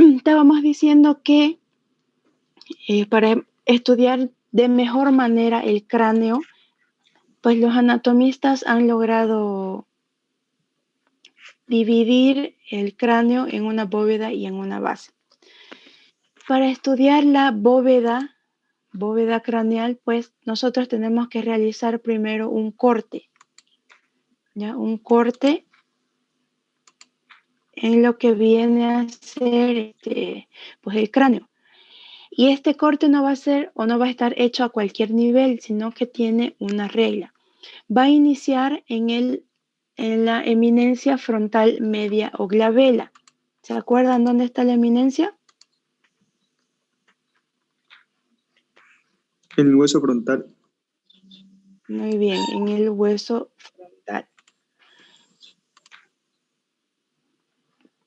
estábamos diciendo que para estudiar de mejor manera el cráneo, pues los anatomistas han logrado dividir el cráneo en una bóveda y en una base. Para estudiar la bóveda craneal, pues nosotros tenemos que realizar primero un corte, ¿ya? Un corte en lo que viene a ser pues el cráneo. Y este corte no va a ser o no va a estar hecho a cualquier nivel, sino que tiene una regla. Va a iniciar en la eminencia frontal media o glabela. ¿Se acuerdan dónde está la eminencia? En el hueso frontal. Muy bien, en el hueso frontal.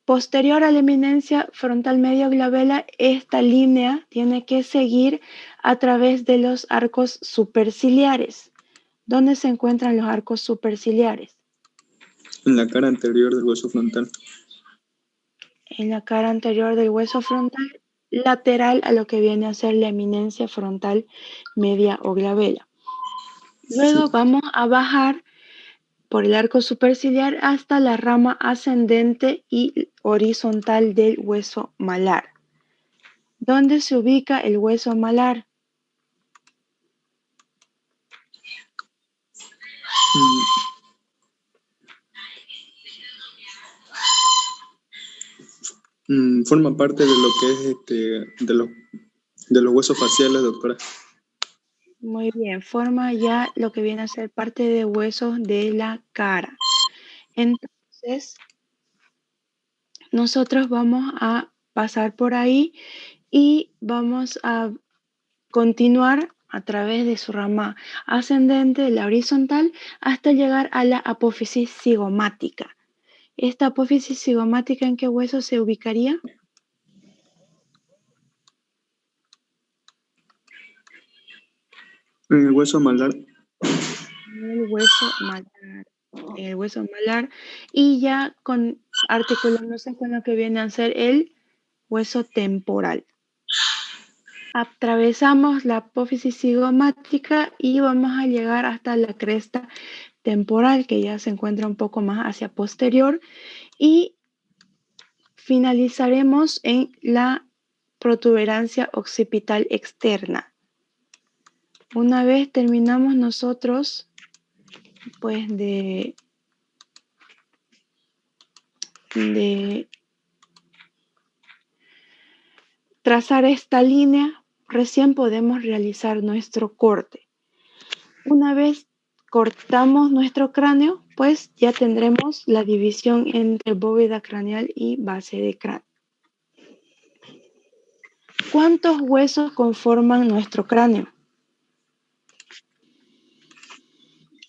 Posterior a la eminencia frontal media o glabela, esta línea tiene que seguir a través de los arcos superciliares. ¿Dónde se encuentran los arcos superciliares? En la cara anterior del hueso frontal. En la cara anterior del hueso frontal, lateral a lo que viene a ser la eminencia frontal media o glabela. Luego vamos a bajar por el arco superciliar hasta la rama ascendente y horizontal del hueso malar. ¿Dónde se ubica el hueso malar? Forma parte de lo que es de los huesos faciales, doctora. Muy bien, forma ya lo que viene a ser parte de huesos de la cara. Entonces, nosotros vamos a pasar por ahí y vamos a continuar a través de su rama ascendente, la horizontal, hasta llegar a la apófisis cigomática. ¿Esta apófisis cigomática en qué hueso se ubicaría? En el hueso malar. En el hueso malar. El hueso malar. Y ya articulándose con lo que viene a ser el hueso temporal. Atravesamos la apófisis cigomática y vamos a llegar hasta la cresta temporal, que ya se encuentra un poco más hacia posterior, y finalizaremos en la protuberancia occipital externa. Una vez terminamos nosotros pues de trazar esta línea, recién podemos realizar nuestro corte. Una vez cortamos nuestro cráneo, pues ya tendremos la división entre bóveda craneal y base de cráneo. ¿Cuántos huesos conforman nuestro cráneo?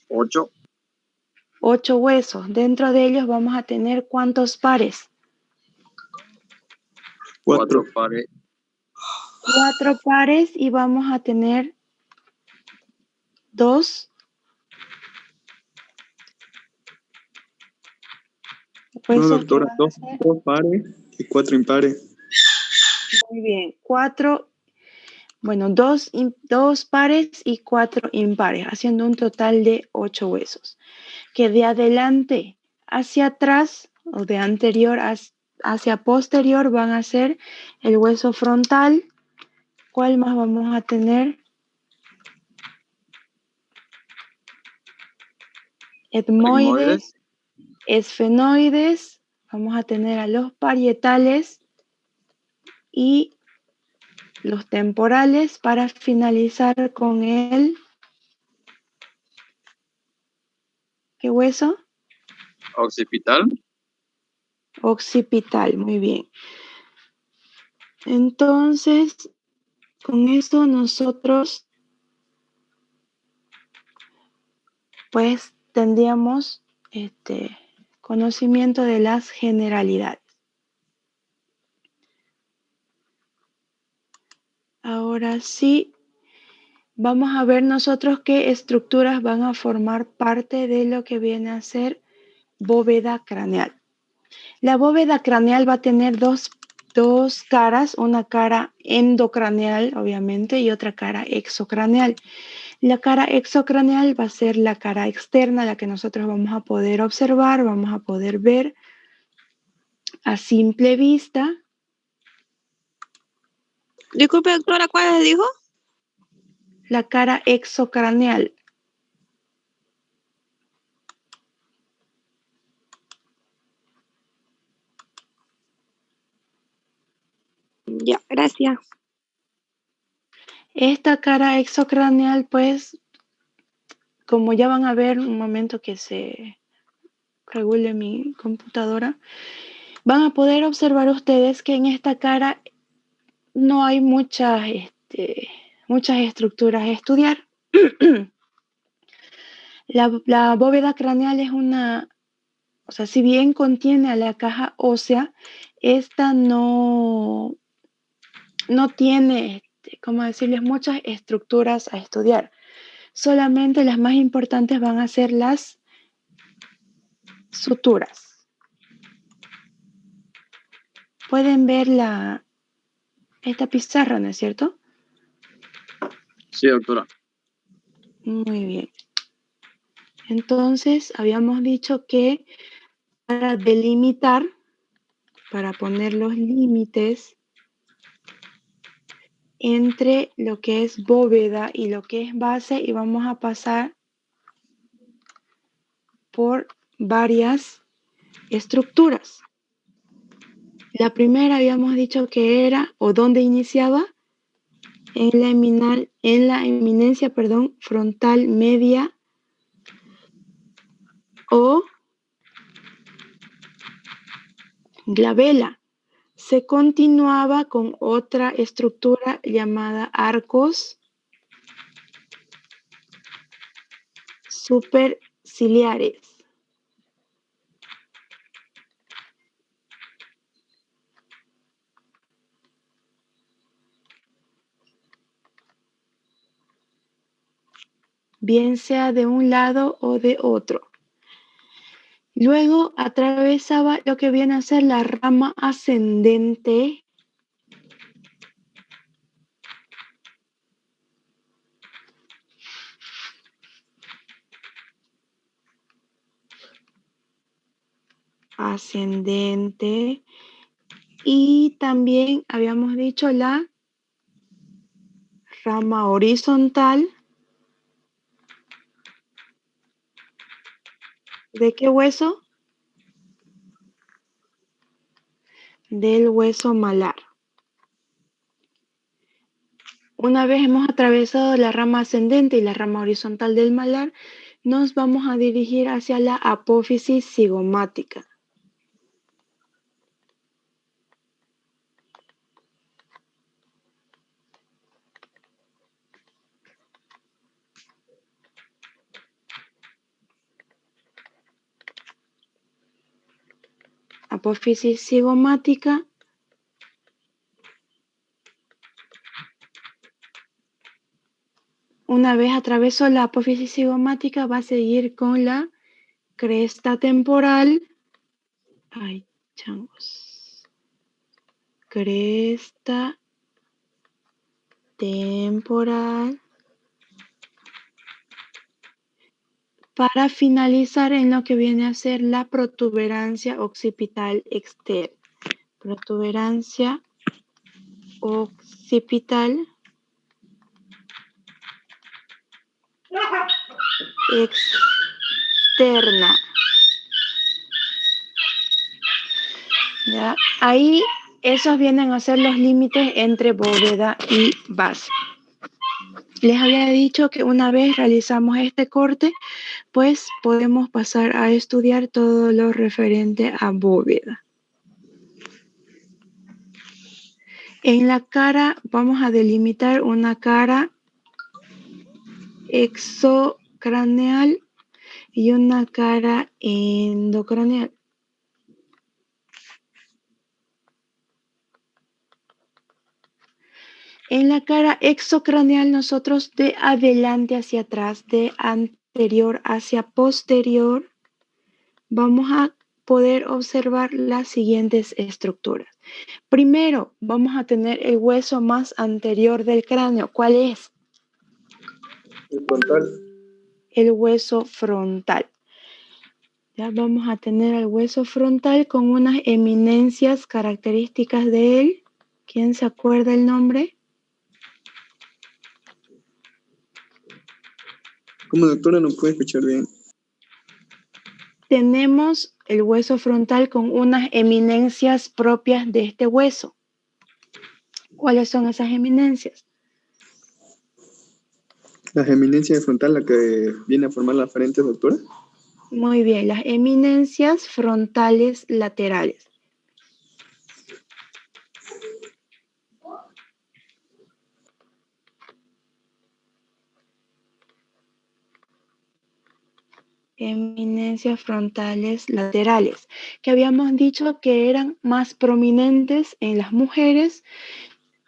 8. 8 huesos. Dentro de ellos vamos a tener ¿cuántos pares? 4 pares. 4 pares y vamos a tener 2 huesos. No, doctora, 2 pares y 4 impares. Muy bien, 4, bueno, 2 pares y 4 impares, haciendo un total de 8 huesos. Que de adelante hacia atrás, o de anterior hacia posterior, van a ser el hueso frontal. ¿Cuál más vamos a tener? Etmoides, esfenoides, vamos a tener a los parietales y los temporales para finalizar con el... ¿Qué hueso? Occipital. Occipital, muy bien. Entonces, con esto nosotros pues tendríamos conocimiento de las generalidades. Ahora sí, vamos a ver nosotros qué estructuras van a formar parte de lo que viene a ser bóveda craneal. La bóveda craneal va a tener dos dos caras, una cara endocraneal, obviamente, y otra cara exocraneal. La cara exocraneal va a ser la cara externa, la que nosotros vamos a poder observar, vamos a poder ver a simple vista. Disculpe, doctora, ¿cuál le dijo? La cara exocraneal. Ya, gracias. Esta cara exocraneal, pues, como ya van a ver un momento que se regule mi computadora, van a poder observar ustedes que en esta cara no hay muchas estructuras a estudiar. La bóveda craneal es una, o sea, si bien contiene a la caja ósea, esta no tiene, ¿cómo decirles?, muchas estructuras a estudiar. Solamente las más importantes van a ser las suturas. Pueden ver esta pizarra, ¿no es cierto? Sí, doctora. Muy bien. Entonces, habíamos dicho que para delimitar, para poner los límites entre lo que es bóveda y lo que es base, y vamos a pasar por varias estructuras. La primera habíamos dicho que era, o dónde iniciaba, en la eminencia frontal media o glabela. Se continuaba con otra estructura llamada arcos superciliares. Bien sea de un lado o de otro. Luego atravesaba lo que viene a ser la rama ascendente y también habíamos dicho la rama horizontal. ¿De qué hueso? Del hueso malar. Una vez hemos atravesado la rama ascendente y la rama horizontal del malar, nos vamos a dirigir hacia la apófisis cigomática. Apófisis cigomática. Una vez atravesó la apófisis cigomática, va a seguir con la cresta temporal. Ay, changos. Cresta temporal. Para finalizar en lo que viene a ser la protuberancia occipital externa. Protuberancia occipital externa. ¿Ya? Ahí esos vienen a ser los límites entre bóveda y base. Les había dicho que una vez realizamos este corte, pues podemos pasar a estudiar todo lo referente a bóveda. En la cara vamos a delimitar una cara exocraneal y una cara endocraneal. En la cara exocraneal nosotros de adelante hacia atrás, de anterior hacia posterior, vamos a poder observar las siguientes estructuras. Primero, vamos a tener el hueso más anterior del cráneo. ¿Cuál es? El frontal. El hueso frontal. Ya vamos a tener el hueso frontal con unas eminencias características de él. ¿Quién se acuerda el nombre? ¿Cómo, doctora? No puede escuchar bien. Tenemos el hueso frontal con unas eminencias propias de este hueso. ¿Cuáles son esas eminencias? La eminencia frontal, la que viene a formar la frente, doctora. Muy bien, las eminencias frontales laterales. Eminencias frontales laterales, que habíamos dicho que eran más prominentes en las mujeres,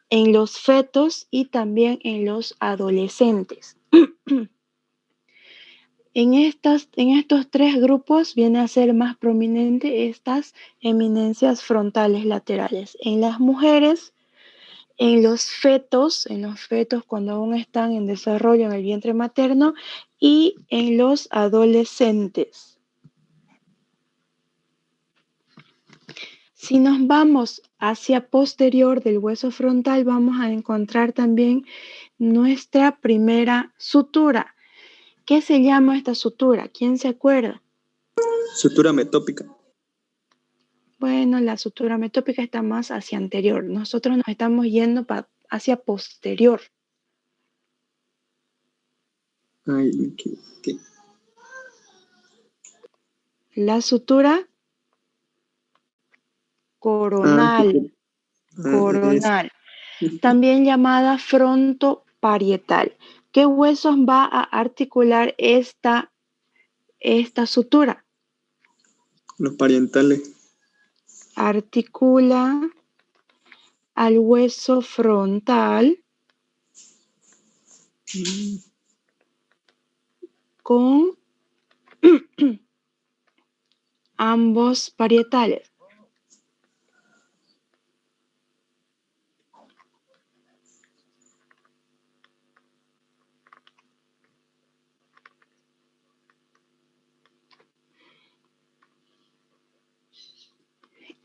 en los fetos y también en los adolescentes. En estos tres grupos viene a ser más prominente estas eminencias frontales laterales. En las mujeres, en los fetos cuando aún están en desarrollo en el vientre materno y en los adolescentes. Si nos vamos hacia posterior del hueso frontal, vamos a encontrar también nuestra primera sutura. ¿Qué se llama esta sutura? ¿Quién se acuerda? Sutura metópica. Bueno, la sutura metópica está más hacia anterior. Nosotros nos estamos yendo hacia posterior. Ay, me equivoqué. La sutura coronal. Coronal. También llamada frontoparietal. ¿Qué huesos va a articular esta sutura? Los parientales. Articula al hueso frontal con ambos parietales.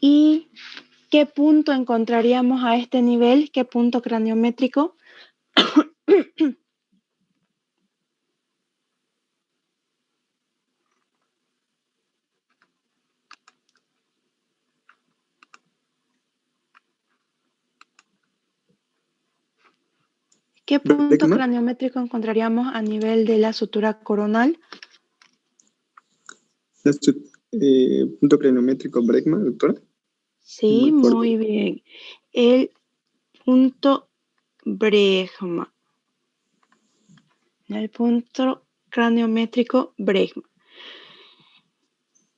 ¿Y qué punto encontraríamos a este nivel? ¿Qué punto craniométrico? ¿Qué punto ¿Bregma? craniométrico encontraríamos a nivel de la sutura coronal? Punto craniométrico Bregma, doctora. Sí, No me muy bien. El punto Bregma. El punto craniométrico Bregma.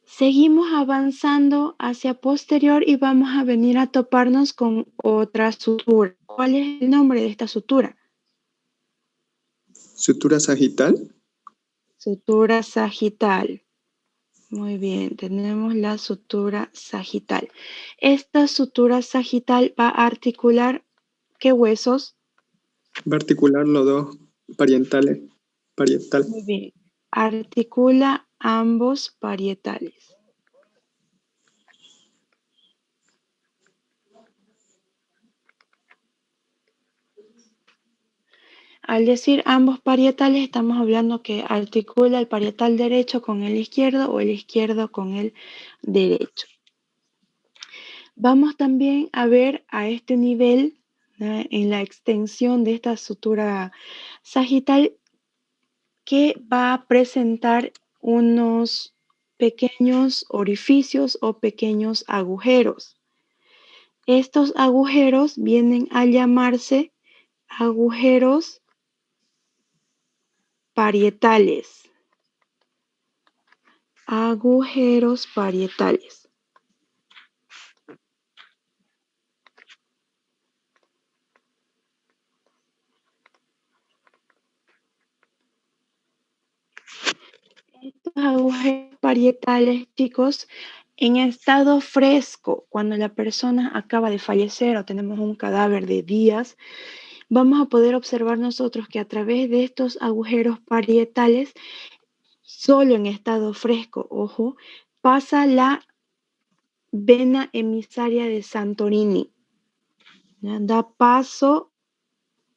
Seguimos avanzando hacia posterior y vamos a venir a toparnos con otra sutura. ¿Cuál es el nombre de esta sutura? Sutura sagital. Sutura sagital. Muy bien, tenemos la sutura sagital. Esta sutura sagital va a articular ¿qué huesos? Va a articular los dos parietales. Parietal. Muy bien. Articula ambos parietales. Al decir ambos parietales, estamos hablando que articula el parietal derecho con el izquierdo o el izquierdo con el derecho. Vamos también a ver a este nivel, en la extensión de esta sutura sagital, que va a presentar unos pequeños orificios o pequeños agujeros. Estos agujeros vienen a llamarse agujeros parietales. Agujeros parietales. Estos agujeros parietales, chicos, En estado fresco, cuando la persona acaba de fallecer o tenemos un cadáver de días, vamos a poder observar nosotros que a través de estos agujeros parietales, solo en estado fresco, ojo, pasa la vena emisaria de Santorini. ¿Ya? Da paso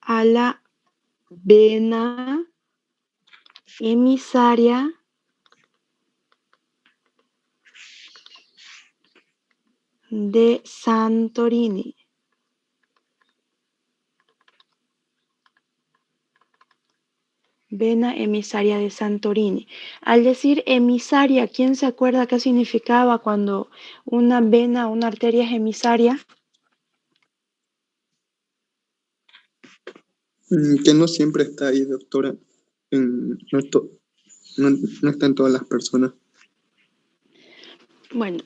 a la vena emisaria de Santorini. Vena emisaria de Santorini. Al decir emisaria, ¿quién se acuerda qué significaba cuando una vena, una arteria es emisaria? Que no siempre está ahí, doctora. No está en todas las personas. Bueno,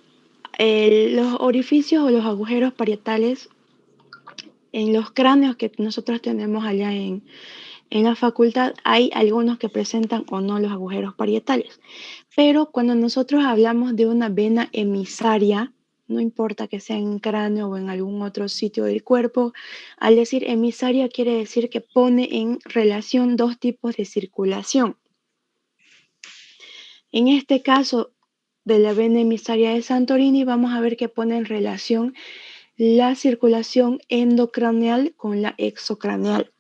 los orificios o los agujeros parietales en los cráneos que nosotros tenemos allá en la facultad, hay algunos que presentan o no los agujeros parietales. Pero cuando nosotros hablamos de una vena emisaria, no importa que sea en cráneo o en algún otro sitio del cuerpo, al decir emisaria quiere decir que pone en relación dos tipos de circulación. En este caso de la vena emisaria de Santorini, vamos a ver que pone en relación la circulación endocraneal con la exocraneal.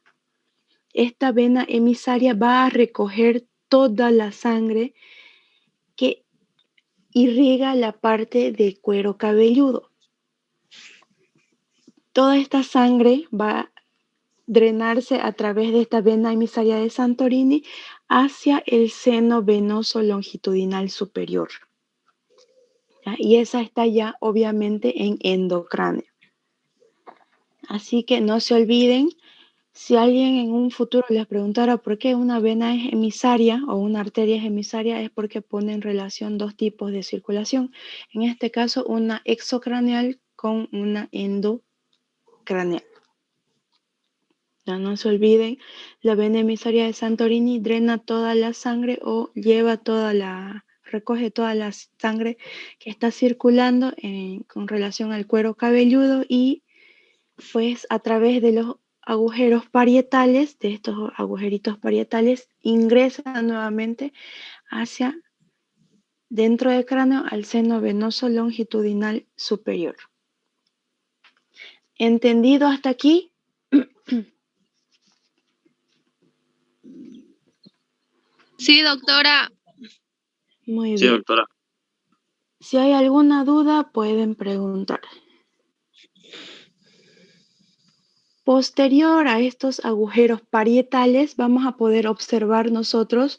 Esta vena emisaria va a recoger toda la sangre que irriga la parte de cuero cabelludo. Toda esta sangre va a drenarse a través de esta vena emisaria de Santorini hacia el seno venoso longitudinal superior. ¿Ya? Y esa está ya obviamente en endocráneo. Así que no se olviden, si alguien en un futuro les preguntara por qué una vena es emisaria o una arteria es emisaria, es porque pone en relación dos tipos de circulación. En este caso, una exocraneal con una endocraneal. Ya no se olviden, la vena emisaria de Santorini drena toda la sangre o recoge toda la sangre que está circulando con relación al cuero cabelludo y pues a través de los agujeros parietales, de estos agujeritos parietales, ingresa nuevamente hacia dentro del cráneo al seno venoso longitudinal superior. ¿Entendido hasta aquí? Sí, doctora. Muy Sí, bien. doctora. Si hay alguna duda, pueden preguntar. Posterior a estos agujeros parietales, vamos a poder observar nosotros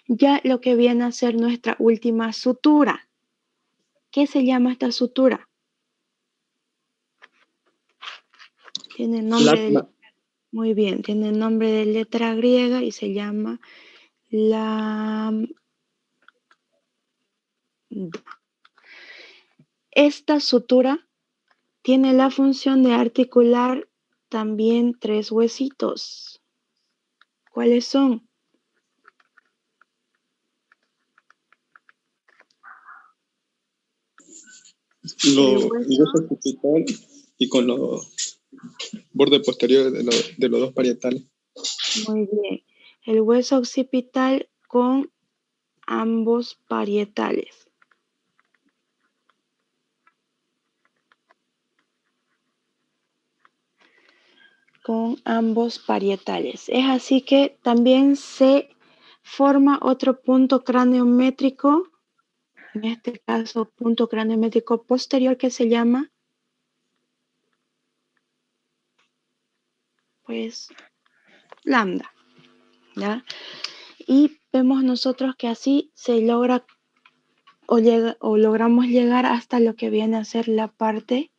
ya lo que viene a ser nuestra última sutura. ¿Qué se llama esta sutura? Tiene nombre de, muy bien, tiene nombre de letra griega y se llama lambda. Esta sutura tiene la función de articular también tres huesitos. ¿Cuáles son? Los huesos occipital y con los bordes posteriores de los dos parietales. Muy bien. El hueso occipital con ambos parietales. Con ambos parietales. Es así que también se forma otro punto craneométrico, en este caso punto craneométrico posterior, que se llama pues lambda, ¿ya? Y vemos nosotros que así se logra o logramos llegar hasta lo que viene a ser la parte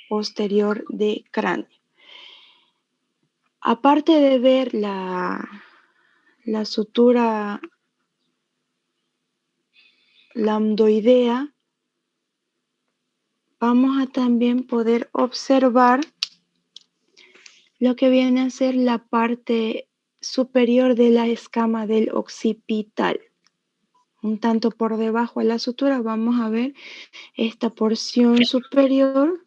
posterior de cráneo. Aparte de ver la sutura lambdoidea, vamos a también poder observar lo que viene a ser la parte superior de la escama del occipital. un tanto por debajo de la sutura, vamos a ver esta porción superior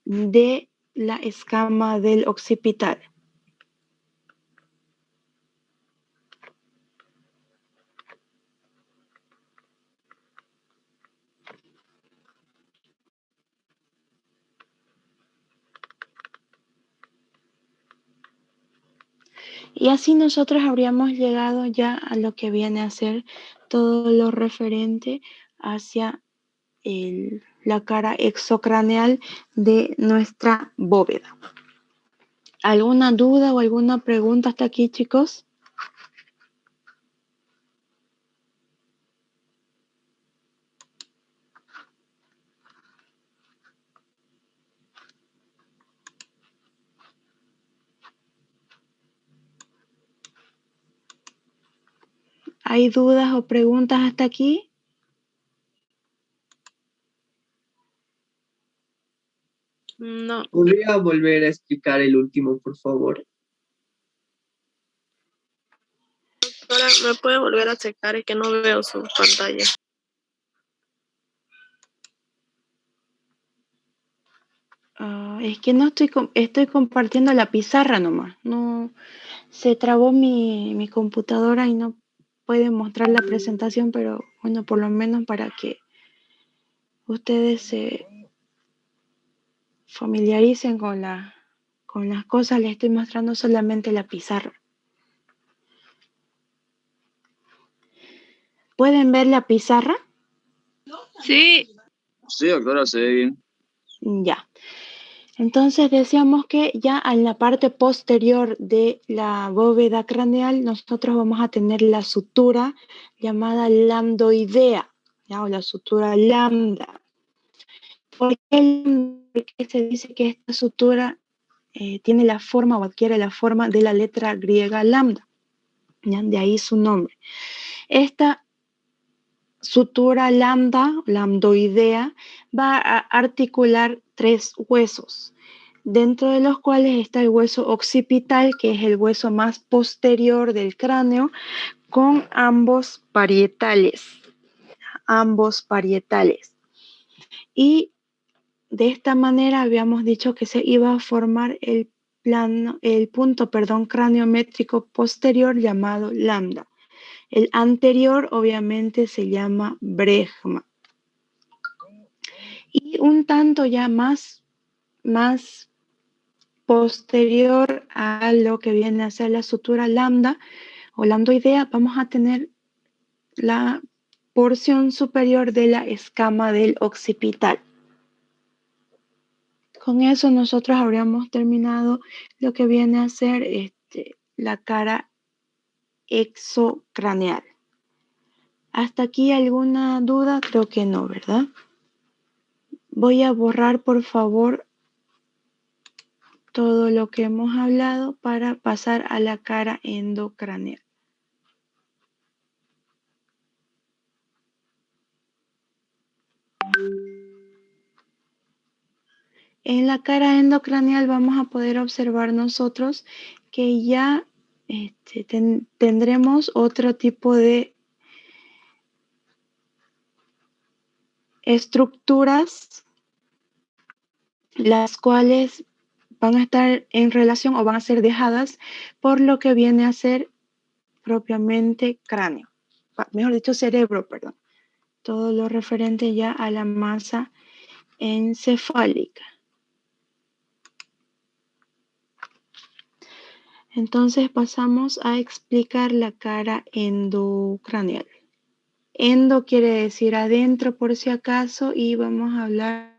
de la escama del occipital. Y así nosotros habríamos llegado ya a lo que viene a ser todo lo referente hacia la cara exocraneal de nuestra bóveda. ¿Alguna duda o alguna pregunta hasta aquí, chicos? ¿Hay dudas o preguntas hasta aquí? No. ¿Podría volver a explicar el último, por favor? Ahora, ¿me puede volver a checar? Es que no veo su pantalla. Es que no estoy compartiendo la pizarra nomás. No, se trabó mi computadora y no puede mostrar la presentación, pero bueno, por lo menos para que ustedes se familiaricen con las cosas, les estoy mostrando solamente la pizarra. ¿Pueden ver la pizarra? Sí. Sí, doctora, se ve bien. Ya. Entonces decíamos que ya en la parte posterior de la bóveda craneal nosotros vamos a tener la sutura llamada lambdoidea, ¿ya? O la sutura lambda. ¿Por qué se dice que esta sutura tiene la forma o adquiere la forma de la letra griega lambda? ¿Ya? De ahí su nombre. Esta sutura lambdoidea, va a articular 3 huesos, dentro de los cuales está el hueso occipital, que es el hueso más posterior del cráneo, con ambos parietales. Y de esta manera habíamos dicho que se iba a formar el punto craniométrico posterior llamado lambda. El anterior obviamente se llama bregma. Y un tanto ya más posterior a lo que viene a ser la sutura lambda o lambdoidea, vamos a tener la porción superior de la escama del occipital. Con eso nosotros habríamos terminado lo que viene a ser la cara exocraneal. ¿Hasta aquí alguna duda? Creo que no, ¿verdad? Voy a borrar, por favor, todo lo que hemos hablado para pasar a la cara endocraneal. En la cara endocraneal vamos a poder observar nosotros que ya tendremos otro tipo de estructuras, las cuales van a estar en relación o van a ser dejadas por lo que viene a ser propiamente cráneo, mejor dicho cerebro, perdón, todo lo referente ya a la masa encefálica. Entonces pasamos a explicar la cara endocraneal. Endo quiere decir adentro por si acaso y vamos a hablar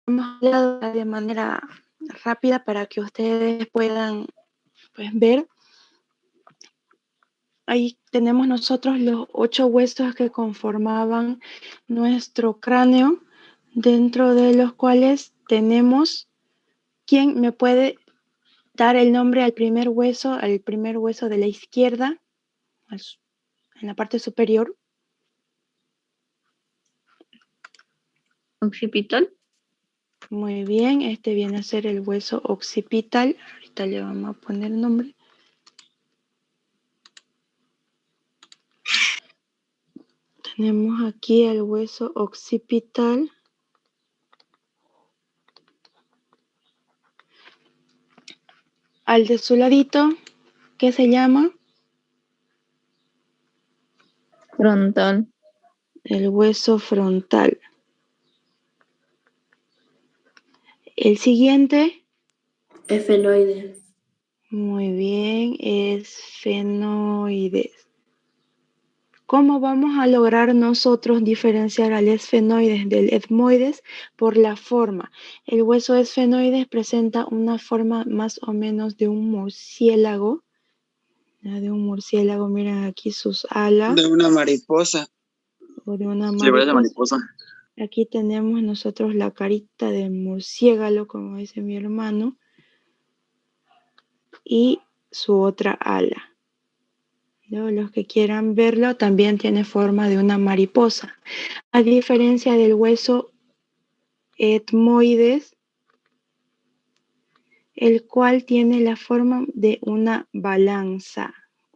hemos hablado de manera rápida para que ustedes puedan pues, ver. Ahí tenemos nosotros los 8 huesos que conformaban nuestro cráneo, dentro de los cuales tenemos. ¿Quién me puede dar el nombre al primer hueso de la izquierda, en la parte superior? Occipital. Muy bien, este viene a ser el hueso occipital. Ahorita le vamos a poner el nombre. Tenemos aquí el hueso occipital. Al de su ladito, ¿qué se llama? Frontal. El hueso frontal. El siguiente. Esfenoides. Muy bien, esfenoides. ¿Cómo vamos a lograr nosotros diferenciar al esfenoides del etmoides? Por la forma. El hueso esfenoides presenta una forma más o menos de un murciélago. De un murciélago, miren aquí sus alas. De una mariposa. O de una Sí, parece mariposa. mariposa. Aquí tenemos nosotros la carita de murciélago, como dice mi hermano. Y su otra ala. Los que quieran verlo, también tiene forma de una mariposa. A diferencia del hueso etmoides, el cual tiene la forma de una balanza.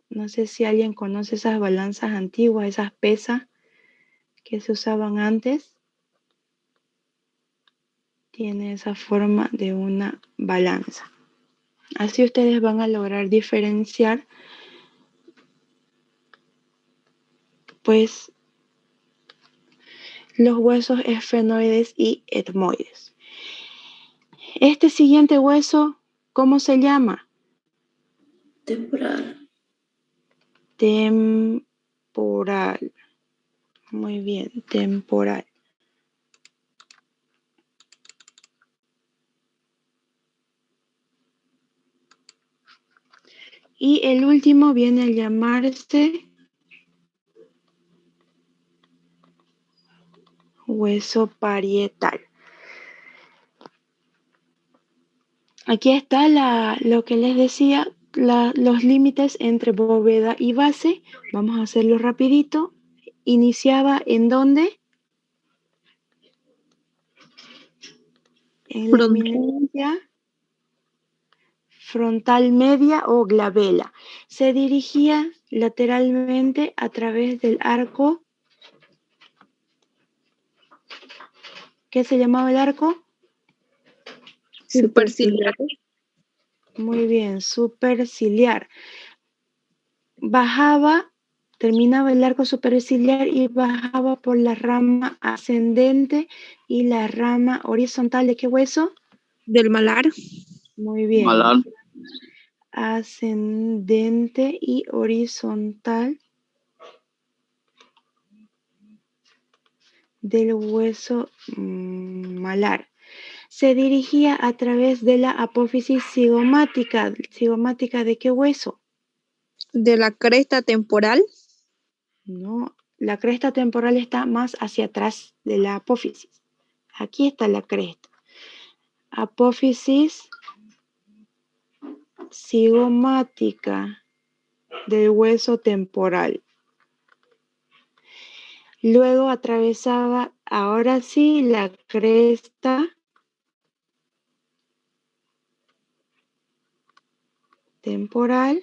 No sé si alguien conoce esas balanzas antiguas, esas pesas que se usaban antes. Tiene esa forma de una balanza. Así ustedes van a lograr diferenciar, pues, los huesos esfenoides y etmoides. Este siguiente hueso, ¿cómo se llama? Temporal. Temporal. Muy bien, temporal. Y el último viene a llamarse hueso parietal. Aquí está lo que les decía, los límites entre bóveda y base. Vamos a hacerlo rapidito. Iniciaba ¿en dónde? En la eminencia frontal media o glabela. Se dirigía lateralmente a través del arco. ¿Qué se llamaba el arco? Superciliar. Muy bien, superciliar. Bajaba, terminaba el arco superciliar y bajaba por la rama ascendente y la rama horizontal. ¿De qué hueso? Del malar. Muy bien. Malar. Ascendente y horizontal del hueso malar. Se dirigía a través de la apófisis cigomática. ¿Cigomática de qué hueso? De la cresta temporal. No, la cresta temporal está más hacia atrás de la apófisis. Aquí está la cresta. Apófisis cigomática del hueso temporal. Luego atravesaba, ahora sí, la cresta temporal.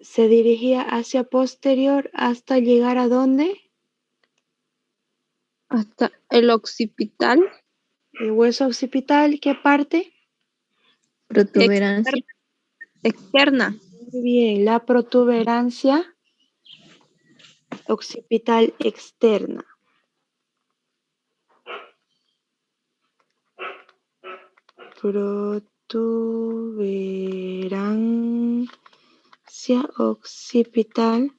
Se dirigía hacia posterior hasta llegar ¿a dónde? Hasta el occipital. El hueso occipital, ¿qué parte? Protuberancia. Externa. Muy bien, la protuberancia occipital externa. Protuberancia occipital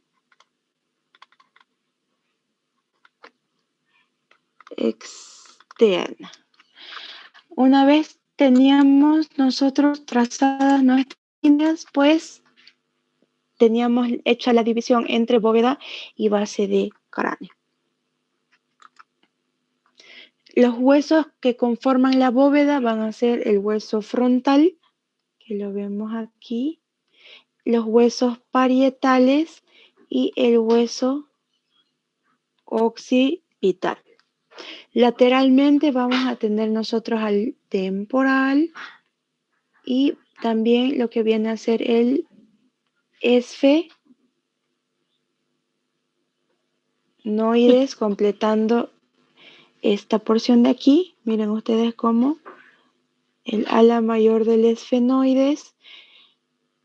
externa. externa. Una vez teníamos nosotros trazadas nuestras líneas, pues teníamos hecha la división entre bóveda y base de cráneo. Los huesos que conforman la bóveda van a ser el hueso frontal, que lo vemos aquí, los huesos parietales y el hueso occipital. Lateralmente vamos a tener nosotros al temporal y también lo que viene a ser el esfenoides, completando esta porción de aquí. Miren ustedes cómo el ala mayor del esfenoides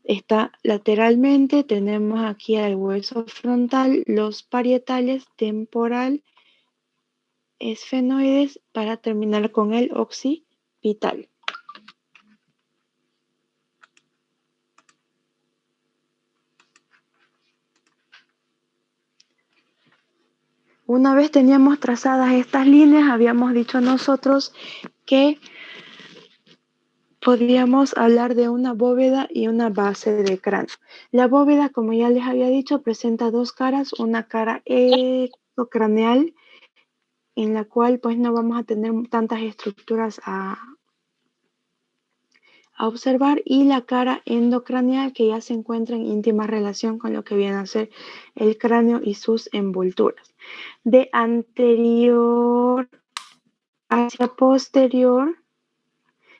está lateralmente. Tenemos aquí al hueso frontal, los parietales, temporal, esfenoides, para terminar con el occipital. Una vez teníamos trazadas estas líneas, habíamos dicho nosotros que podríamos hablar de una bóveda y una base de cráneo. La bóveda, como ya les había dicho, presenta dos caras, una cara exocraneal, en la cual pues no vamos a tener tantas estructuras a observar, y la cara endocraneal, que ya se encuentra en íntima relación con lo que viene a ser el cráneo y sus envolturas. De anterior hacia posterior,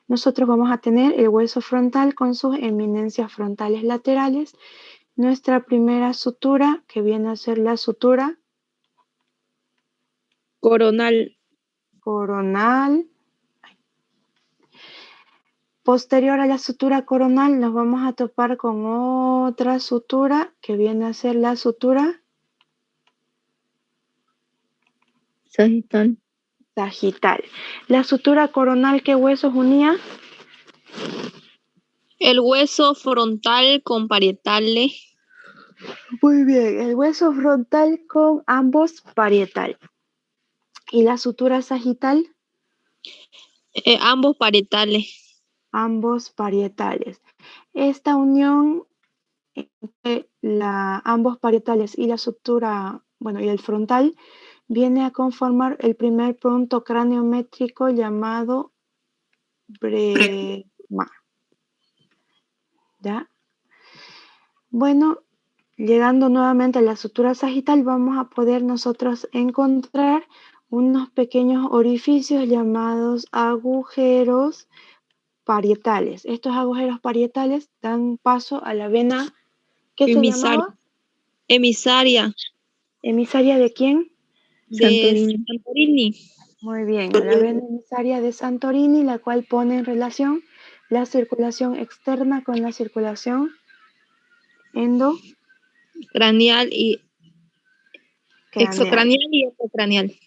nosotros vamos a tener el hueso frontal con sus eminencias frontales laterales. Nuestra primera sutura, que viene a ser la sutura Coronal. Posterior a la sutura coronal nos vamos a topar con otra sutura que viene a ser la sutura Sagital. La sutura coronal, ¿qué huesos unía? El hueso frontal con parietales. Muy bien, el hueso frontal con ambos parietales. ¿Y la sutura sagital? Ambos parietales. Ambos parietales. Esta unión entre ambos parietales y la sutura, bueno, y el frontal, viene a conformar el primer punto craniométrico llamado bresma. ¿Ya? Bueno, llegando nuevamente a la sutura sagital, vamos a poder nosotros encontrar unos pequeños orificios llamados agujeros parietales. Estos agujeros parietales dan paso a la vena, ¿qué se llamaba? Emisaria. ¿Emisaria de quién? De Santorini. Muy bien, a la vena emisaria de Santorini, la cual pone en relación la circulación externa con la circulación craneal y exocraneal y epicraneal.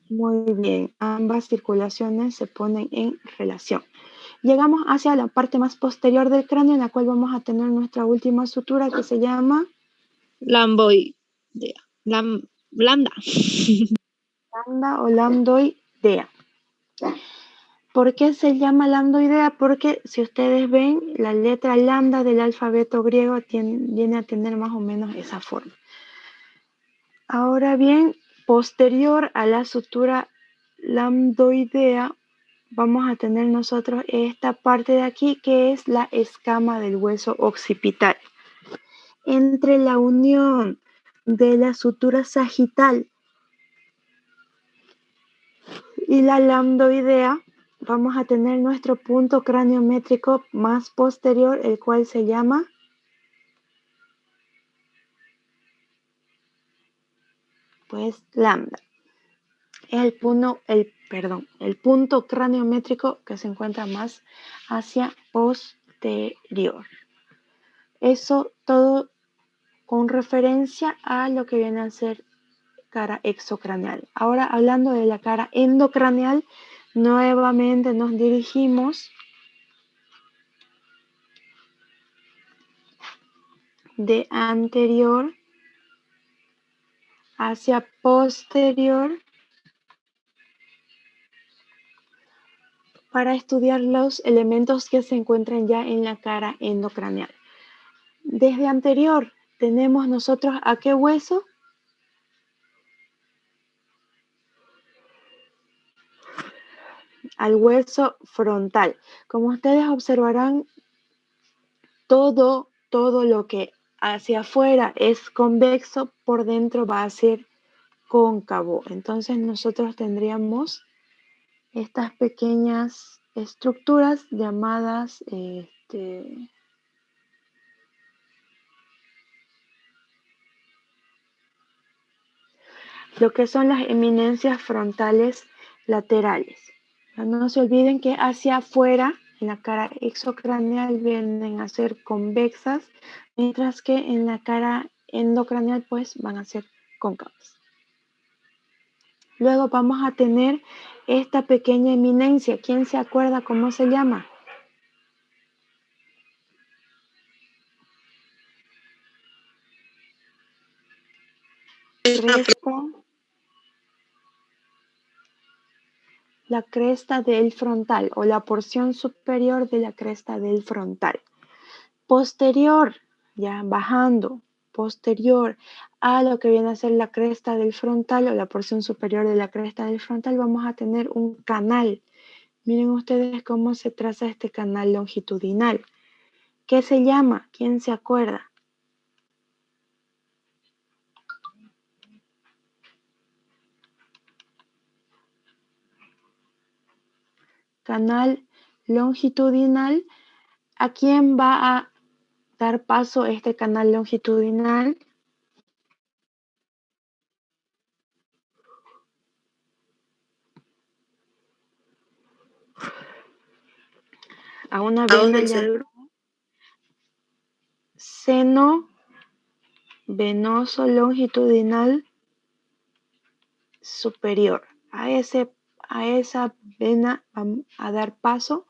Muy bien, ambas circulaciones se ponen en relación. Llegamos hacia la parte más posterior del cráneo, en la cual vamos a tener nuestra última sutura, que se llama lambda. Lambda o lambdoidea. ¿Por qué se llama lambdoidea? Porque si ustedes ven, la letra lambda del alfabeto griego viene a tener más o menos esa forma. Ahora bien, posterior a la sutura lambdoidea, vamos a tener nosotros esta parte de aquí, que es la escama del hueso occipital. Entre la unión de la sutura sagital y la lambdoidea, vamos a tener nuestro punto craniométrico más posterior, el cual se llama pues lambda. Es el punto craniométrico que se encuentra más hacia posterior. Eso todo con referencia a lo que viene a ser cara exocraneal. Ahora, hablando de la cara endocraneal, nuevamente nos dirigimos de anterior hacia posterior para estudiar los elementos que se encuentran ya en la cara endocraneal. Desde anterior tenemos nosotros ¿a qué hueso? Al hueso frontal. Como ustedes observarán, todo lo que hacia afuera es convexo, por dentro va a ser cóncavo. Entonces nosotros tendríamos estas pequeñas estructuras llamadas lo que son las eminencias frontales laterales. No se olviden que hacia afuera, en la cara exocraneal, vienen a ser convexas, mientras que en la cara endocraneal pues van a ser cóncavas. Luego vamos a tener esta pequeña eminencia. ¿Quién se acuerda cómo se llama? La cresta del frontal o la porción superior de la cresta del frontal. Posterior, ya bajando, posterior a lo que viene a ser la cresta del frontal o la porción superior de la cresta del frontal, vamos a tener un canal. Miren ustedes cómo se traza este canal longitudinal. ¿Qué se llama? ¿Quién se acuerda? Canal longitudinal. ¿A quién va a dar paso este canal longitudinal? A una vena del cerebro. Seno venoso longitudinal superior. A esa vena vamos a dar paso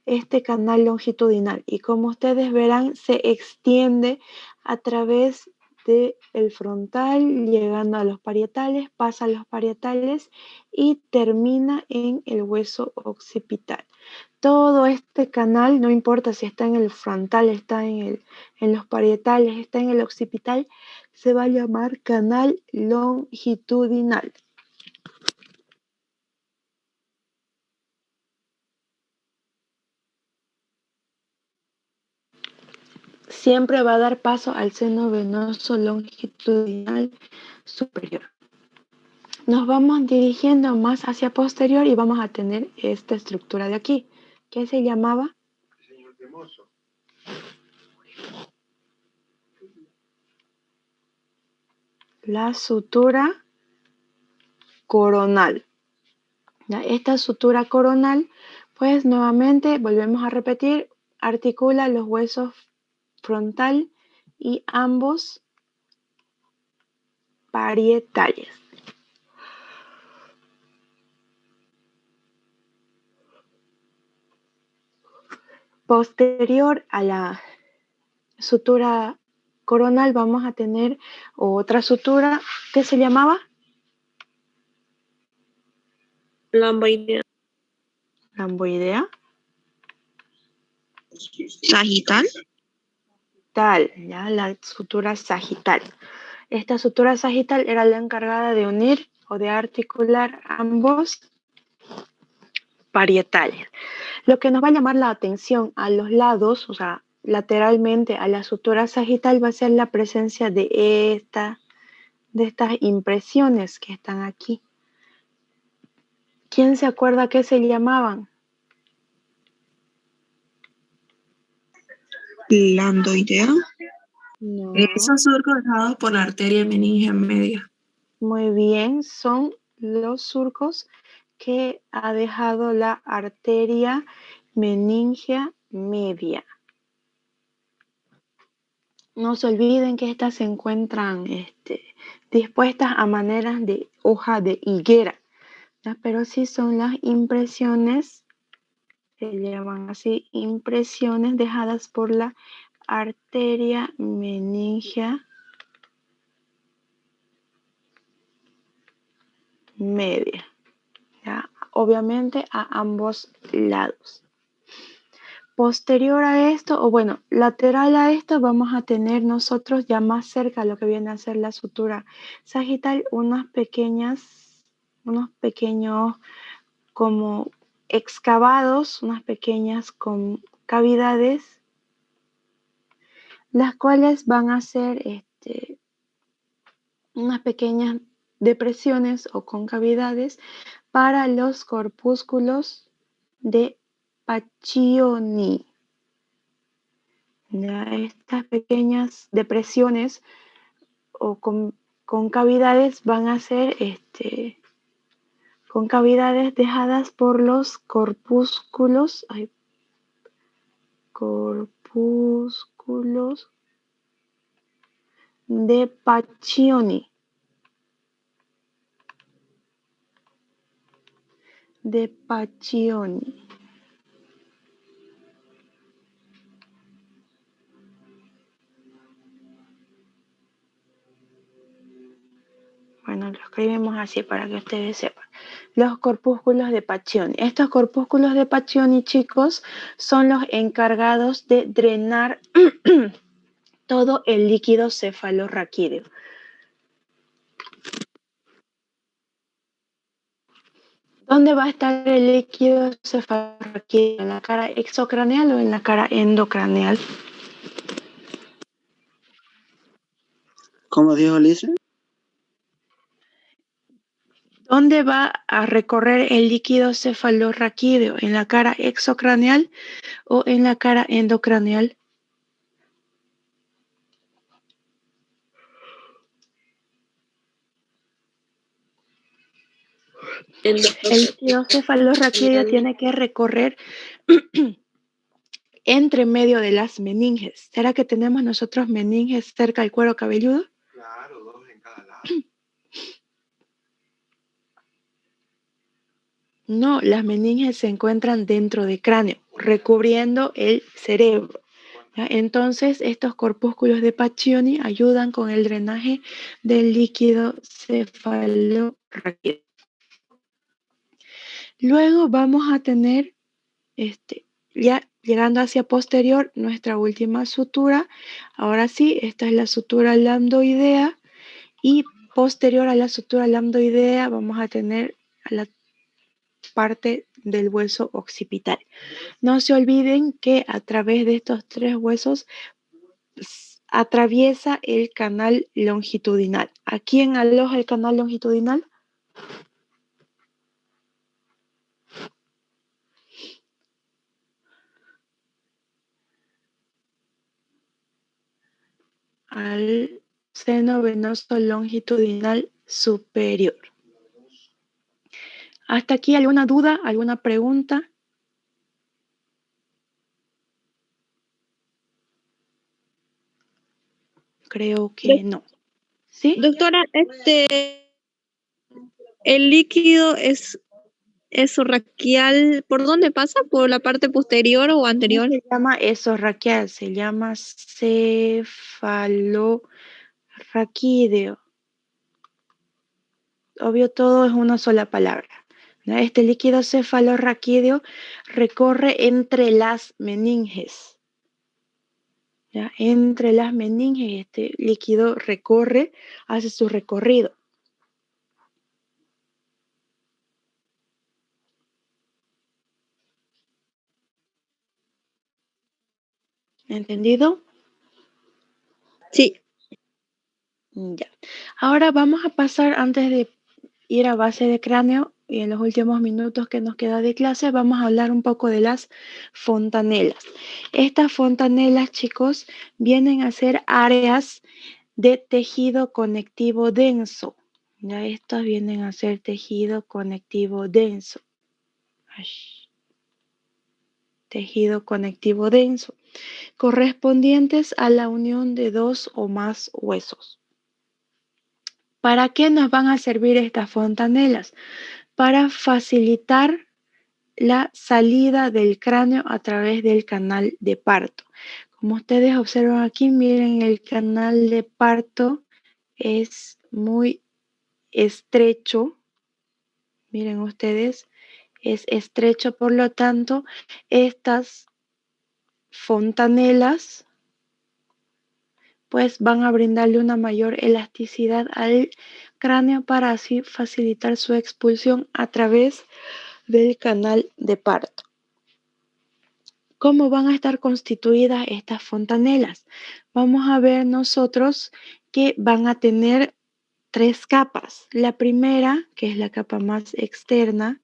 este canal longitudinal, y como ustedes verán se extiende a través del frontal, llegando a los parietales, pasa a los parietales y termina en el hueso occipital. Todo este canal, no importa si está en el frontal, está en los parietales, está en el occipital, se va a llamar canal longitudinal. Siempre va a dar paso al seno venoso longitudinal superior. Nos vamos dirigiendo más hacia posterior y vamos a tener esta estructura de aquí. ¿Qué se llamaba? Señor Cremoso. La sutura coronal. Ya, esta sutura coronal, pues nuevamente volvemos a repetir, articula los huesos frontal y ambos parietales. Posterior a la sutura coronal vamos a tener otra sutura que se llamaba Lamboidea. lamboidea. Sagital. Tal, ya, la sutura sagital. Esta sutura sagital era la encargada de unir o de articular ambos parietales. Lo que nos va a llamar la atención a los lados, o sea, lateralmente a la sutura sagital, va a ser la presencia de estas impresiones que están aquí. ¿Quién se acuerda qué se llamaban? Landoidea. No. Esos surcos dejados por la arteria meningia media. Muy bien, son los surcos que ha dejado la arteria meningia media. No se olviden que estas se encuentran dispuestas a maneras de hoja de higuera, ¿ya? Pero sí son las impresiones, se llaman así, impresiones dejadas por la arteria meningia media. ¿Ya? obviamente a ambos lados. Posterior a esto, o bueno, lateral a esto, vamos a tener nosotros ya más cerca lo que viene a ser la sutura sagital, unos pequeños como excavados, unas pequeñas con cavidades, las cuales van a ser unas pequeñas depresiones o concavidades para los corpúsculos de Pacchioni. Ya, estas pequeñas depresiones o concavidades van a ser concavidades dejadas por los corpúsculos de Pacchioni. Bueno, lo escribimos así para que ustedes sepan. Los corpúsculos de Pacchioni. Estos corpúsculos de Pacchioni, chicos, son los encargados de drenar todo el líquido cefalorraquídeo. ¿Dónde va a estar el líquido cefalorraquídeo? ¿En la cara exocraneal o en la cara endocraneal? ¿Cómo dijo Lisa? ¿Dónde va a recorrer el líquido cefalorraquídeo? ¿En la cara exocraneal o en la cara endocraneal? El líquido cefalorraquídeo tiene que recorrer entre medio de las meninges. ¿Será que tenemos nosotros meninges cerca del cuero cabelludo? Claro, 2 en cada lado. No, las meninges se encuentran dentro del cráneo, recubriendo el cerebro. ¿Ya? Entonces, estos corpúsculos de Pacchioni ayudan con el drenaje del líquido cefalorraquídeo. Luego vamos a tener, ya llegando hacia posterior, nuestra última sutura. Ahora sí, esta es la sutura lambdoidea y posterior a la sutura lambdoidea vamos a tener a la parte del hueso occipital. No se olviden que a través de estos 3 huesos atraviesa el canal longitudinal. ¿A quién aloja el canal longitudinal? Al seno venoso longitudinal superior. ¿Hasta aquí alguna duda, alguna pregunta? Creo que no. ¿Sí? Doctora, el líquido es esorraquial, ¿por dónde pasa? ¿Por la parte posterior o anterior? No se llama esorraquial, se llama cefalorraquídeo. Obvio, todo es una sola palabra. Este líquido cefalorraquídeo recorre entre las meninges. ¿Ya? Entre las meninges este líquido recorre, hace su recorrido. ¿Entendido? Sí. Ya. Ahora vamos a pasar, antes de ir a base de cráneo, y en los últimos minutos que nos queda de clase, vamos a hablar un poco de las fontanelas. Estas fontanelas, chicos, vienen a ser áreas de tejido conectivo denso. Ya estas vienen a ser tejido conectivo denso. Tejido conectivo denso, correspondientes a la unión de 2 o más huesos. ¿Para qué nos van a servir estas fontanelas? Para facilitar la salida del cráneo a través del canal de parto. Como ustedes observan aquí, miren, el canal de parto es muy estrecho. Miren ustedes, es estrecho, por lo tanto, estas fontanelas pues van a brindarle una mayor elasticidad al cráneo para así facilitar su expulsión a través del canal de parto. ¿Cómo van a estar constituidas estas fontanelas? Vamos a ver nosotros que van a tener 3 capas. La primera, que es la capa más externa,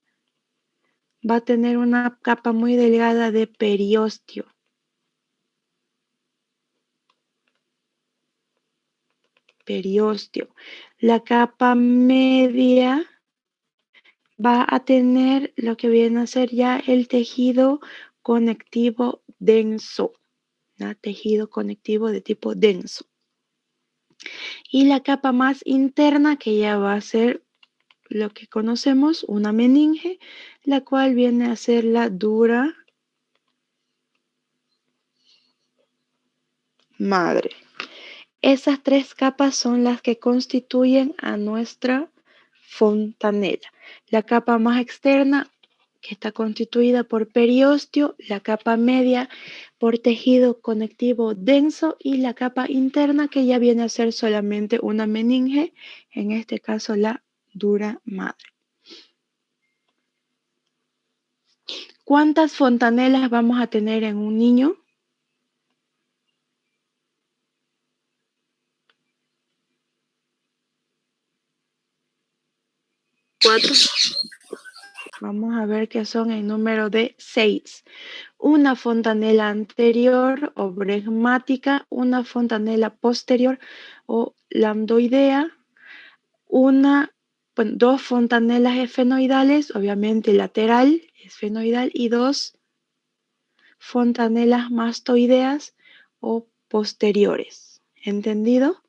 va a tener una capa muy delgada de periósteo. La capa media va a tener lo que viene a ser ya el tejido conectivo denso, ¿no? Tejido conectivo de tipo denso. Y la capa más interna, que ya va a ser lo que conocemos, una meninge, la cual viene a ser la dura madre. Esas 3 capas son las que constituyen a nuestra fontanela. La capa más externa, que está constituida por periósteo, la capa media por tejido conectivo denso y la capa interna, que ya viene a ser solamente una meninge, en este caso la dura madre. ¿Cuántas fontanelas vamos a tener en un niño? ¿4? Vamos a ver que son el número de 6. Una fontanela anterior o bregmática, una fontanela posterior o lambdoidea, dos fontanelas esfenoidales, obviamente lateral, esfenoidal, y 2 fontanelas mastoideas o posteriores. ¿Entendido?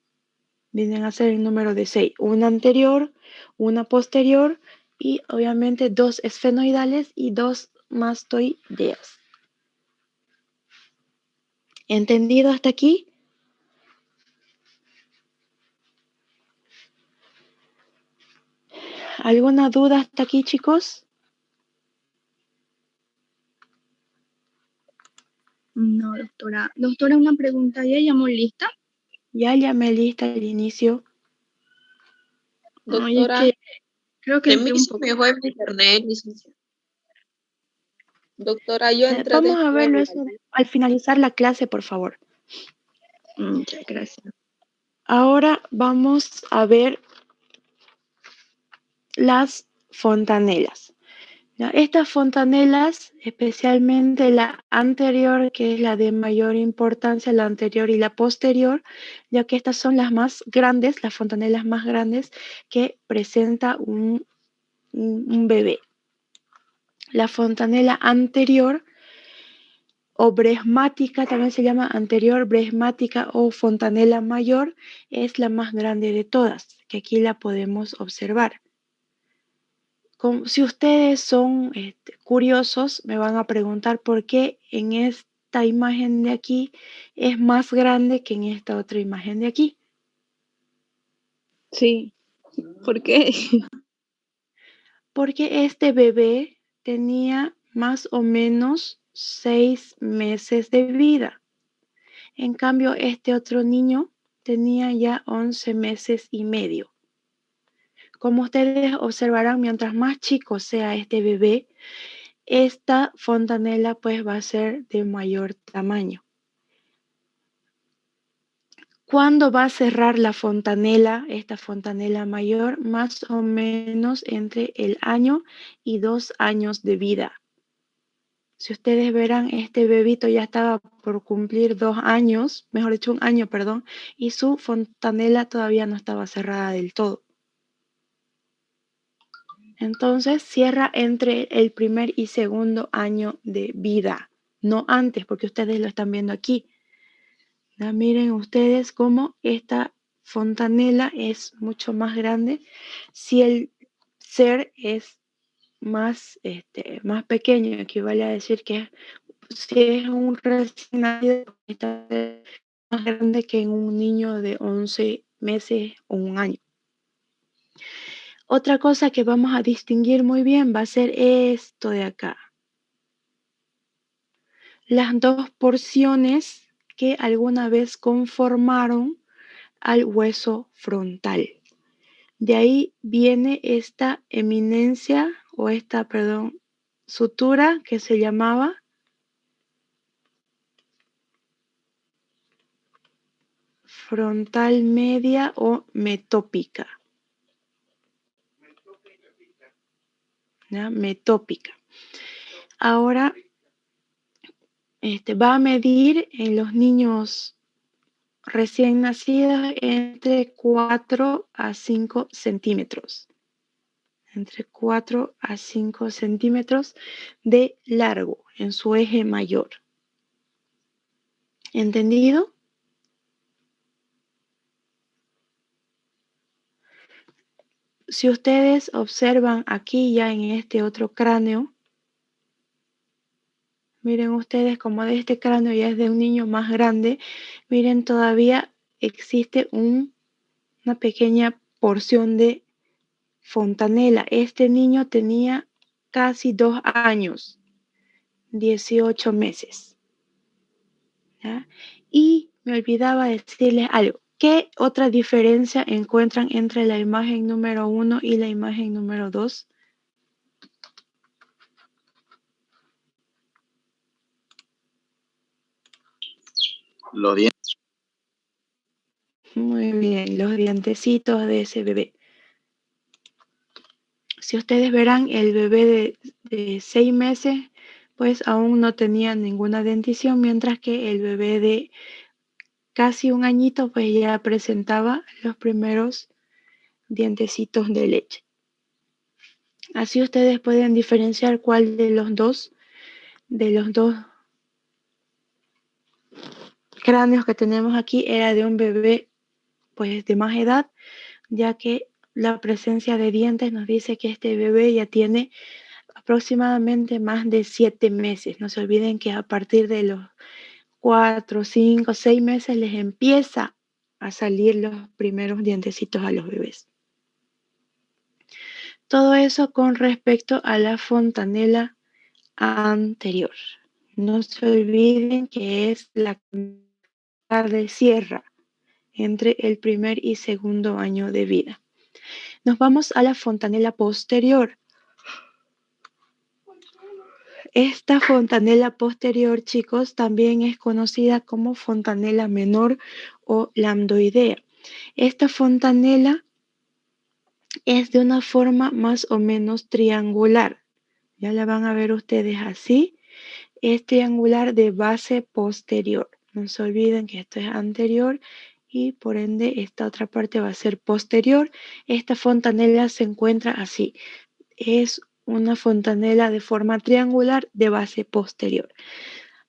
Vienen a ser el número de 6. Una anterior, una posterior y obviamente 2 esfenoidales y 2 mastoideas. ¿Entendido hasta aquí? ¿Alguna duda hasta aquí, chicos? No, doctora. Doctora, una pregunta. ¿Ya llamó lista? Ya llamé lista al inicio. Doctora, Oye, creo que entré un se poco. me fue mi internet, licenciada. Doctora, yo entré Vamos a verlo después. eso al finalizar la clase, por favor. Muchas gracias. Ahora vamos a ver las fontanelas. ¿Ya? Estas fontanelas, especialmente la anterior, que es la de mayor importancia, la anterior y la posterior, ya que estas son las más grandes, las fontanelas más grandes que presenta un bebé. La fontanela anterior o bregmática, también se llama anterior bregmática o fontanela mayor, es la más grande de todas, que aquí la podemos observar. Si ustedes son curiosos, me van a preguntar por qué en esta imagen de aquí es más grande que en esta otra imagen de aquí. Sí. ¿Por qué? Porque este bebé tenía más o menos 6 meses de vida. En cambio, este otro niño tenía ya 11 meses y medio. Como ustedes observarán, mientras más chico sea este bebé, esta fontanela pues va a ser de mayor tamaño. ¿Cuándo va a cerrar la fontanela, esta fontanela mayor? Más o menos entre el año y 2 años de vida. Si ustedes verán, este bebito ya estaba por cumplir 2 años, mejor dicho 1 año, perdón, y su fontanela todavía no estaba cerrada del todo. Entonces cierra entre el primer y segundo año de vida, no antes, porque ustedes lo están viendo aquí. ¿Ya? Miren ustedes cómo esta fontanela es mucho más grande si el ser es más pequeño, equivale a decir que si es un recién nacido, está más grande que en un niño de 11 meses o 1 año. Otra cosa que vamos a distinguir muy bien va a ser esto de acá. Las dos porciones que alguna vez conformaron al hueso frontal. De ahí viene esta eminencia o esta, perdón, sutura que se llamaba frontal media o metópica. ¿Ya? Metópica. Ahora va a medir en los niños recién nacidos entre 4 a 5 centímetros. Entre 4 a 5 centímetros de largo en su eje mayor. ¿Entendido? Si ustedes observan aquí ya en este otro cráneo, miren ustedes como de este cráneo ya es de un niño más grande, miren todavía existe una pequeña porción de fontanela. Este niño tenía casi 2 años, 18 meses. ¿Ya? Y me olvidaba decirles algo. ¿Qué otra diferencia encuentran entre la imagen número 1 y la imagen número 2? Los dientes. Muy bien, los dientecitos de ese bebé. Si ustedes verán, el bebé de 6 meses, pues aún no tenía ninguna dentición, mientras que el bebé de casi 1 añito, pues ya presentaba los primeros dientecitos de leche. Así ustedes pueden diferenciar cuál de los dos cráneos que tenemos aquí era de un bebé pues de más edad, ya que la presencia de dientes nos dice que este bebé ya tiene aproximadamente más de 7 meses. No se olviden que a partir de los 4, 5, 6 meses les empieza a salir los primeros dientecitos a los bebés. Todo eso con respecto a la fontanela anterior. No se olviden que es la de sierra entre el primer y segundo año de vida. Nos vamos a la fontanela posterior. Esta fontanela posterior, chicos, también es conocida como fontanela menor o lambdoidea. Esta fontanela es de una forma más o menos triangular. Ya la van a ver ustedes así. Es triangular de base posterior. No se olviden que esto es anterior y por ende esta otra parte va a ser posterior. Esta fontanela se encuentra así. Es una fontanela de forma triangular de base posterior.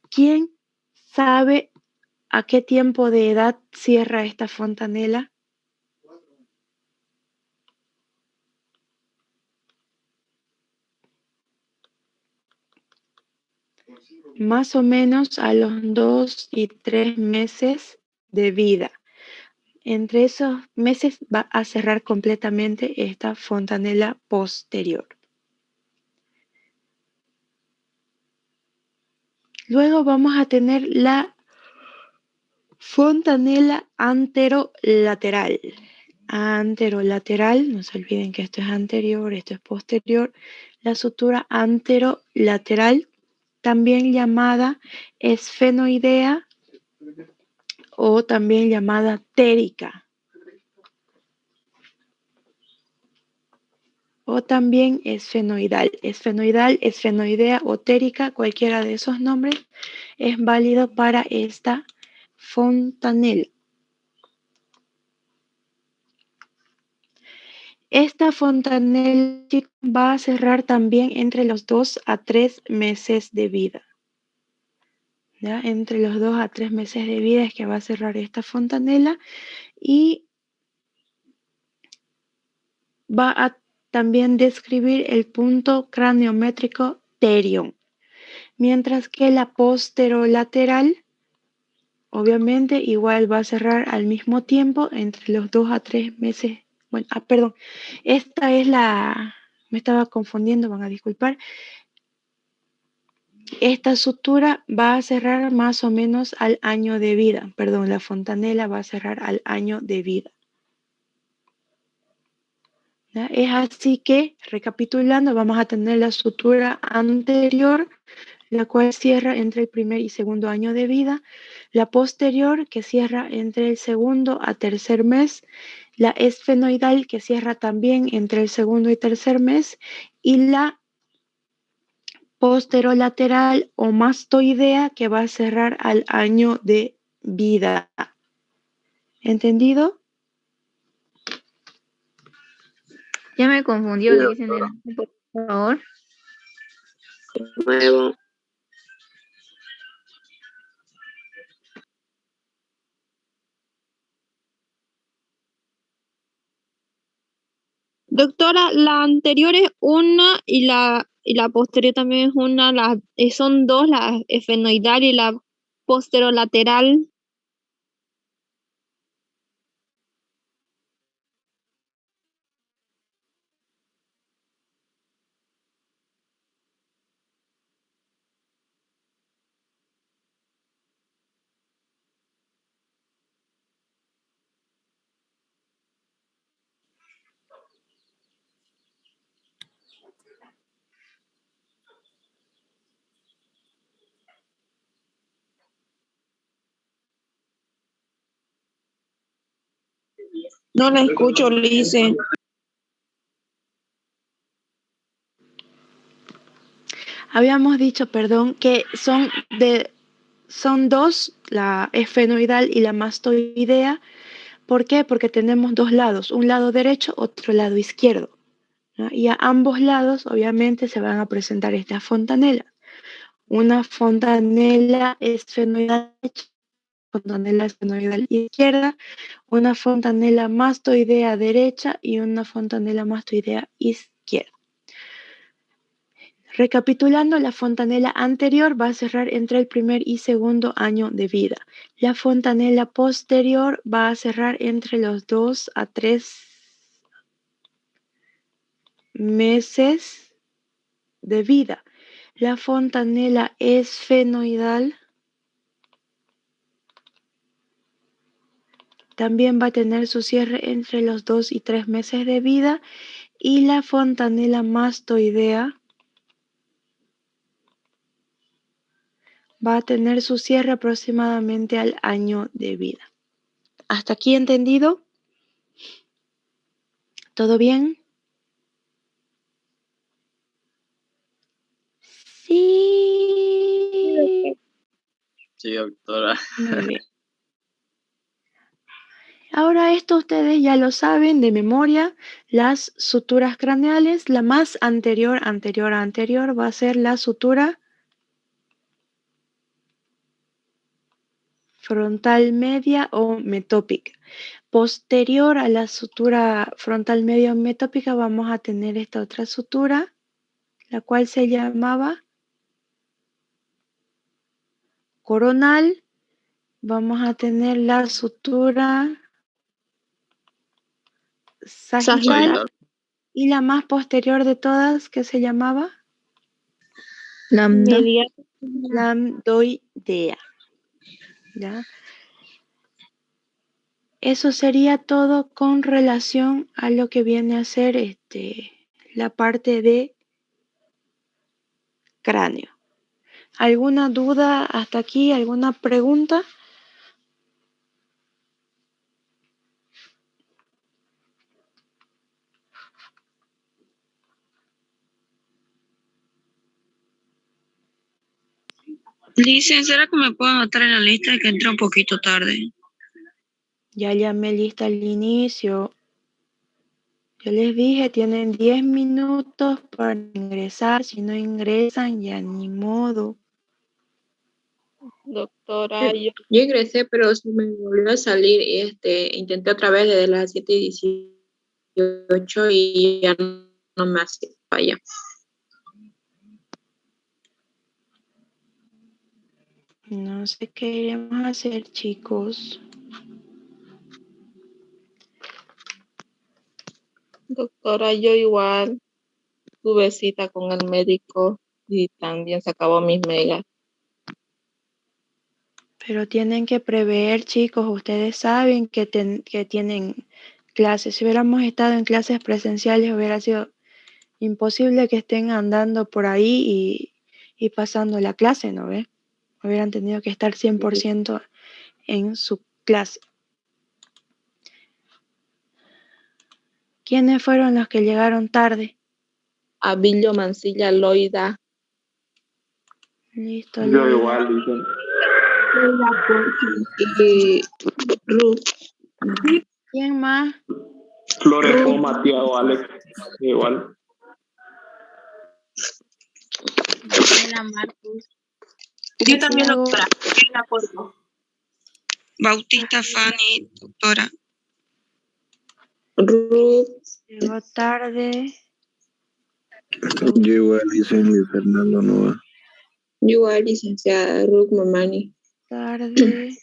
¿Quién sabe a qué tiempo de edad cierra esta fontanela? Más o menos a los 2 y 3 meses de vida. Entre esos meses va a cerrar completamente esta fontanela posterior. Luego vamos a tener la fontanela anterolateral. Anterolateral, no se olviden que esto es anterior, esto es posterior. La sutura anterolateral, también llamada esfenoidea o también llamada térica. O también esfenoidal. Esfenoidal, esfenoidea o térica, cualquiera de esos nombres es válido para esta fontanela. Esta fontanela va a cerrar también entre los 2 a 3 meses de vida. ¿Ya? Entre los 2 a 3 meses de vida es que va a cerrar esta fontanela y va a también describir el punto craniométrico terion. Mientras que la posterolateral, obviamente, igual va a cerrar al mismo tiempo entre los 2 a 3 meses Bueno, perdón. Esta es me estaba confundiendo, van a disculpar. Esta sutura va a cerrar más o menos al año de vida. Perdón, la fontanela va a cerrar al año de vida. ¿Ya? Es así que, recapitulando, vamos a tener la sutura anterior, la cual cierra entre el primer y segundo año de vida, la posterior, que cierra entre el segundo a tercer mes, la esfenoidal, que cierra también entre el segundo y tercer mes, y la posterolateral o mastoidea, que va a cerrar al año de vida. ¿Entendido? Ya me confundió, Sí, dicen de nuevo, por favor. nuevo. Doctora, la anterior es una y la posterior también es una, son dos, la esfenoidal y la posterolateral. No la escucho, Lice. Habíamos dicho, perdón, que son dos, la esfenoidal y la mastoidea. ¿Por qué? Porque tenemos dos lados, un lado derecho, otro lado izquierdo, ¿no? Y a ambos lados, obviamente, se van a presentar estas fontanelas. Una fontanela esfenoidal derecha, fontanela esfenoidal izquierda, una fontanela mastoidea derecha y una fontanela mastoidea izquierda. Recapitulando, la fontanela anterior va a cerrar entre el primer y segundo año de vida. La fontanela posterior va a cerrar entre los 2 a 3 meses de vida. La fontanela esfenoidal también va a tener su cierre entre los 2 y 3 meses de vida. Y la fontanela mastoidea va a tener su cierre aproximadamente al año de vida. ¿Hasta aquí entendido? ¿Todo bien? Sí. Sí, doctora. Muy bien. Ahora esto ustedes ya lo saben de memoria. Las suturas craneales, la más anterior va a ser la sutura frontal media o metópica. Posterior a la sutura frontal media o metópica vamos a tener esta otra sutura, la cual se llamaba coronal. Vamos a tener la sutura sagital y la más posterior de todas, que se llamaba Lambda. lambdoidea. ¿Ya? Eso sería todo con relación a lo que viene a ser la parte de cráneo. ¿Alguna duda hasta aquí? ¿Alguna pregunta? Lice, ¿será que me puedo anotar en la lista de que entré un poquito tarde? Ya llamé lista al inicio. Yo les dije, tienen 10 minutos para ingresar. Si no ingresan, ya ni modo. Doctora, Yo ingresé, pero se me volvió a salir y intenté otra vez desde las 7:18 y ya no me hace falla. No sé qué iremos a hacer, chicos. Doctora, yo igual tuve cita con el médico y también se acabó mis megas. Pero tienen que prever, chicos, ustedes saben que tienen clases. Si hubiéramos estado en clases presenciales hubiera sido imposible que estén andando por ahí y pasando la clase, ¿no ve? Hubieran tenido que estar 100% en su clase. ¿Quiénes fueron los que llegaron tarde? Abilio, Mancilla, Loida. Listo, Yo Loida. igual, dicen. Y Ruth. ¿Quién más? Flores, Mateo, Alex, igual. Yo también, Santiago. doctora. La acuerdo. Bautista, Fanny, doctora. Ruth. Llegó tarde. Yo igual, dice Luis Fernando Nova. Yo igual, licenciada Ruth Mamani. Tarde.